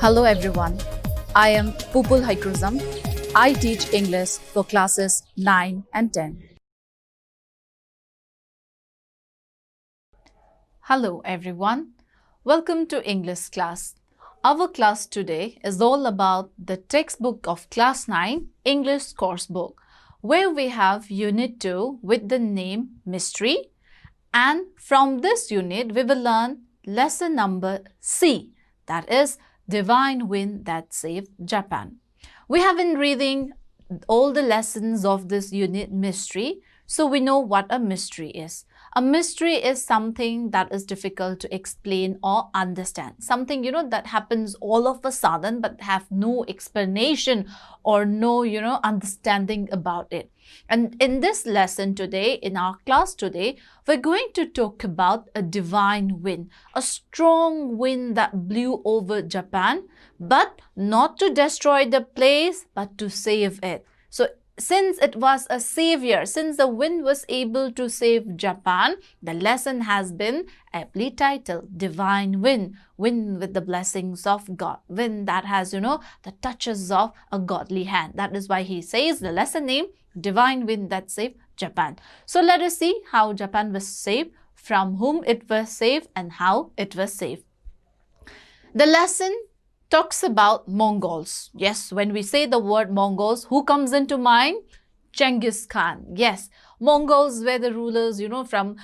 Hello everyone, I am Pupul Haikruzam. I teach English for classes 9 and 10. Hello everyone, welcome to English class. Our class today is all about the textbook of class 9 English course book, where we have unit 2 with the name Mystery, and from this unit we will learn lesson number C, that is Divine Wind That Saved Japan. We have been reading all the lessons of this unit Mystery, so we know what a mystery is. A mystery is something that is difficult to explain or understand. Something, that happens all of a sudden but have no explanation or no, understanding about it. And in this lesson today, in our class today, we're going to talk about a divine wind, a strong wind that blew over Japan, but not to destroy the place, but to save it. So since it was a savior, since the wind was able to save Japan, the lesson has been aptly titled Divine Wind, wind with the blessings of God, wind that has, the touches of a godly hand. That is why he says the lesson name, Divine Wind That Saved Japan. So let us see how Japan was saved, from whom it was saved, and how it was saved. The lesson talks about Mongols. Yes, when we say the word Mongols, who comes into mind? Genghis Khan. Yes, Mongols were the rulers, from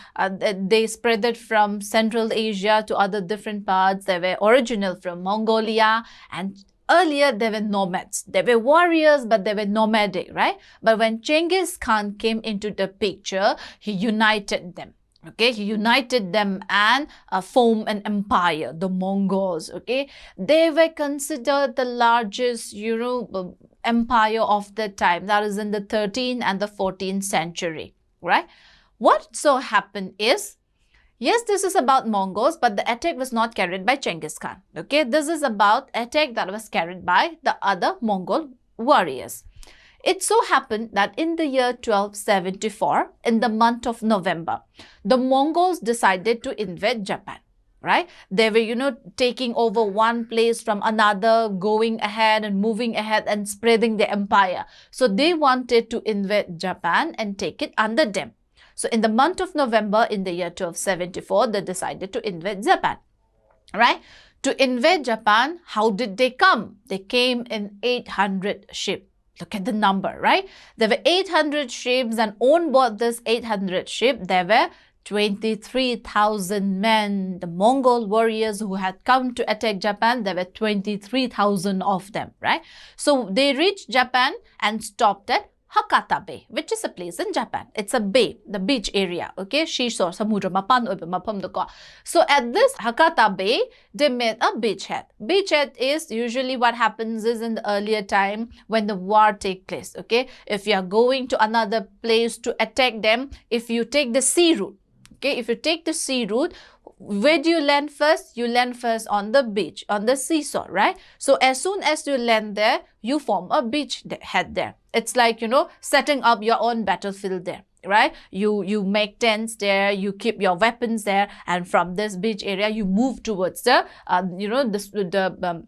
they spread from Central Asia to other different parts. They were original from Mongolia, and earlier they were nomads. They were warriors, but they were nomadic, right? But when Genghis Khan came into the picture, he united them. Okay, he united them and formed an empire, the Mongols. Okay, they were considered the largest, empire of the time. That is in the 13th and the 14th century, right? What so happened is, yes, this is about Mongols, but the attack was not carried by Genghis Khan. Okay, this is about attack that was carried by the other Mongol warriors. It so happened that in the year 1274, in the month of November, the Mongols decided to invade Japan, right? They were, taking over one place from another, going ahead and moving ahead and spreading their empire. So they wanted to invade Japan and take it under them. So in the month of November, in the year 1274, they decided to invade Japan, right? To invade Japan, how did they come? They came in 800 ships. Look at the number, right? There were 800 ships, and on board this 800 ships, there were 23,000 men. The Mongol warriors who had come to attack Japan, there were 23,000 of them, right? So they reached Japan and stopped at Hakata Bay, which is a place in Japan. It's a bay, the beach area, okay? Shishor, Samudra, Mapan, Mapam, Doko. So at this Hakata Bay, they made a beachhead. Beachhead is usually what happens is in the earlier time when the war take place, okay? If you are going to another place to attack them, if you take the sea route, okay? If you take the sea route, where do you land first? You land first on the beach, on the seashore, right? So as soon as you land there, you form a beachhead there. It's like, setting up your own battlefield there, right? You make tents there, you keep your weapons there, and from this beach area, you move towards the, the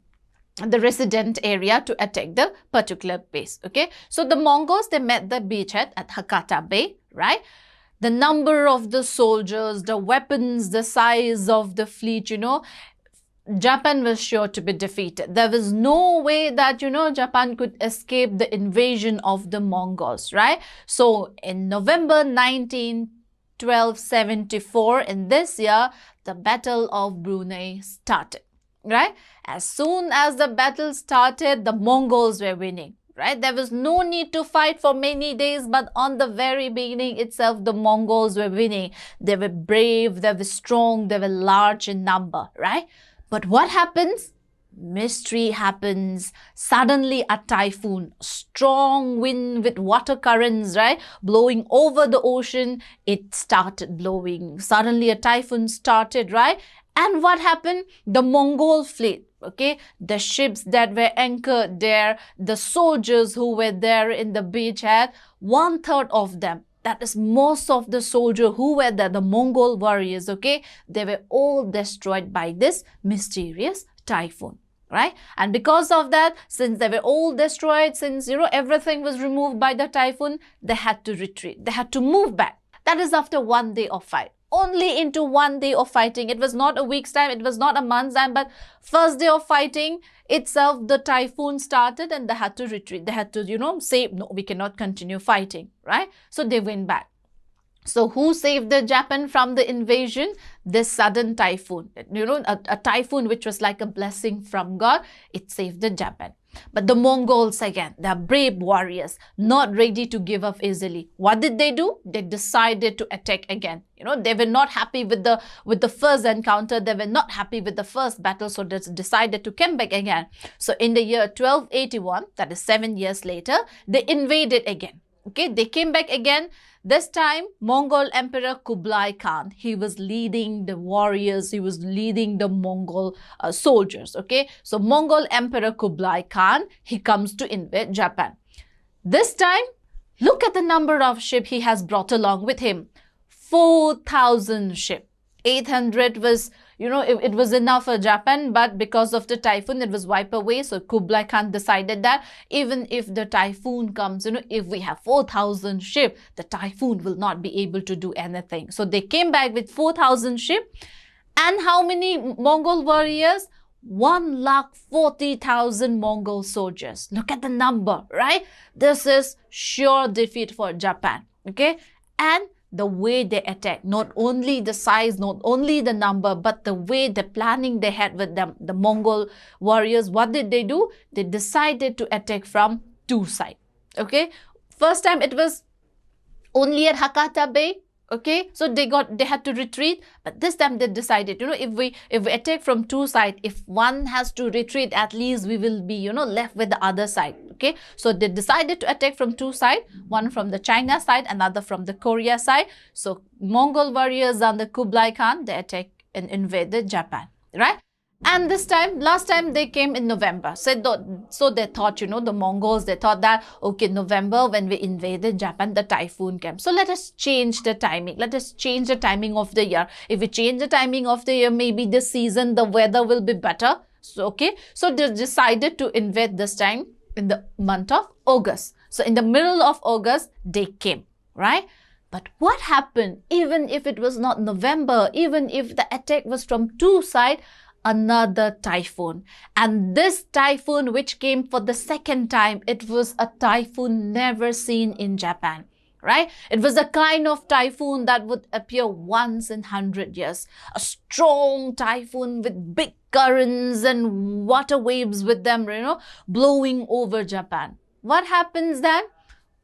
resident area to attack the particular base, okay? So the Mongols, they met the beachhead at Hakata Bay, right? The number of the soldiers, the weapons, the size of the fleet, Japan was sure to be defeated. There was no way that, Japan could escape the invasion of the Mongols, right? So in November 1274, in this year, the Battle of Brunei started, right? As soon as the battle started, the Mongols were winning. Right? There was no need to fight for many days, but on the very beginning itself, the Mongols were winning. They were brave, they were strong, they were large in number, right? But what happens? Mystery happens. Suddenly a typhoon, strong wind with water currents, right? Blowing over the ocean, it started blowing. Suddenly a typhoon started, right? And what happened? The Mongol fleet, okay, the ships that were anchored there, the soldiers who were there in the beachhead, 1/3 of them, that is most of the soldiers who were there, the Mongol warriors, okay, they were all destroyed by this mysterious typhoon. right? And because of that, since they were all destroyed, since everything was removed by the typhoon, they had to retreat. They had to move back. That is after 1 day of fight. Only into 1 day of fighting. It was not a week's time, it was not a month's time, but first day of fighting itself, the typhoon started and they had to retreat. They had to, say, no, we cannot continue fighting, right? So they went back. So who saved the Japan from the invasion? This sudden typhoon, a typhoon which was like a blessing from God. It saved the Japan. But the Mongols, again, they are brave warriors, not ready to give up easily. What did they do? They decided to attack again. They were not happy with the first encounter. They were not happy with the first battle, so they decided to come back again. So in the year 1281, that is 7 years later, they invaded again. Okay, they came back again. This time, Mongol Emperor Kublai Khan, he was leading the warriors, he was leading the Mongol soldiers, okay? So, Mongol Emperor Kublai Khan, he comes to invade Japan. This time, look at the number of ships he has brought along with him. 4,000 ships. 800 was, it was enough for Japan, but because of the typhoon, it was wiped away. So Kublai Khan decided that even if the typhoon comes, if we have 4,000 ships, the typhoon will not be able to do anything. So they came back with 4,000 ships. And how many Mongol warriors? 140,000 Mongol soldiers. Look at the number, right? This is sure defeat for Japan, okay? And the way they attack, not only the size, not only the number, but the way, the planning they had with them, the Mongol warriors, what did they do? They decided to attack from two sides, okay? First time it was only at Hakata Bay, okay? So they had to retreat, but this time they decided, if we attack from two sides, if one has to retreat, at least we will be, left with the other side, okay? So they decided to attack from two sides, one from the China side, another from the Korea side. So Mongol warriors under Kublai Khan, they attacked and invaded Japan, right? And this time, last time they came in November. So they thought, the Mongols, they thought that, okay, November when we invaded Japan, the typhoon came. So let us change the timing. Let us change the timing of the year. If we change the timing of the year, maybe this season, the weather will be better. So, okay. So they decided to invade this time in the month of August. So in the middle of August, they came, right? But what happened, even if it was not November, even if the attack was from two sides, another typhoon. And this typhoon which came for the second time, it was a typhoon never seen in Japan, right? It was a kind of typhoon that would appear once in 100 years. A strong typhoon with big currents and water waves with them, blowing over Japan. What happens then?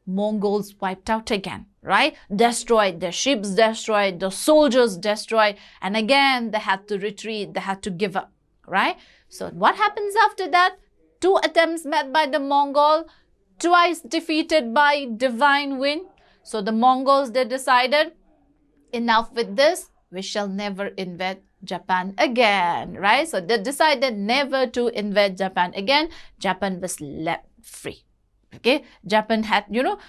Mongols wiped out again, right? Destroyed, their ships destroyed, the soldiers destroyed, and again they had to retreat, they had to give up, right? So what happens after that? 2 attempts met by the Mongol, twice defeated by divine wind. So the Mongols, they decided, enough with this, we shall never invade Japan again, right? So they decided never to invade Japan again. Japan was left free. Okay, Japan had,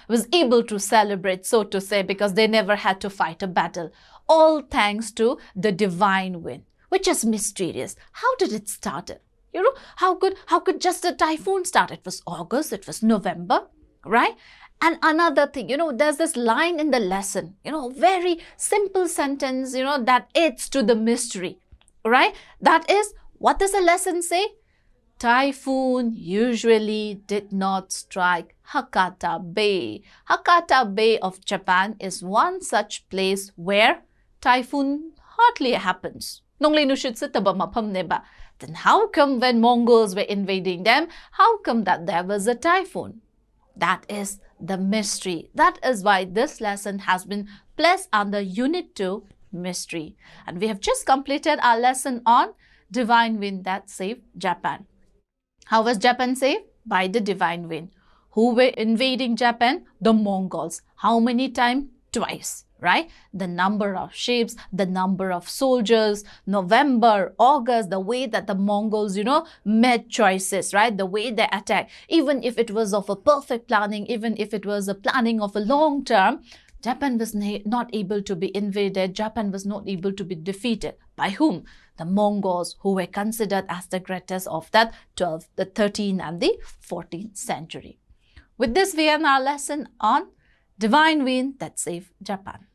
was able to celebrate, so to say, because they never had to fight a battle. All thanks to the divine wind, which is mysterious. How did it start? How could just a typhoon start? It was August, it was November, right? And another thing, there's this line in the lesson, very simple sentence, that adds to the mystery, right? That is, what does the lesson say? Typhoon usually did not strike Hakata Bay. Hakata Bay of Japan is one such place where typhoon hardly happens. Then how come when Mongols were invading them, how come that there was a typhoon? That is the mystery. That is why this lesson has been placed under Unit 2, Mystery. And we have just completed our lesson on divine wind that saved Japan. How was Japan saved? By the divine wind. Who were invading Japan? The Mongols. How many times? Twice, right? The number of ships, the number of soldiers, November, August, the way that the Mongols, made choices, right? The way they attacked. Even if it was of a perfect planning, even if it was a planning of a long term, Japan was not able to be invaded. Japan was not able to be defeated. By whom? the Mongols, who were considered as the greatest of that 12th, the 13th and the 14th century. With this, we end our lesson on Divine Wind that saved Japan.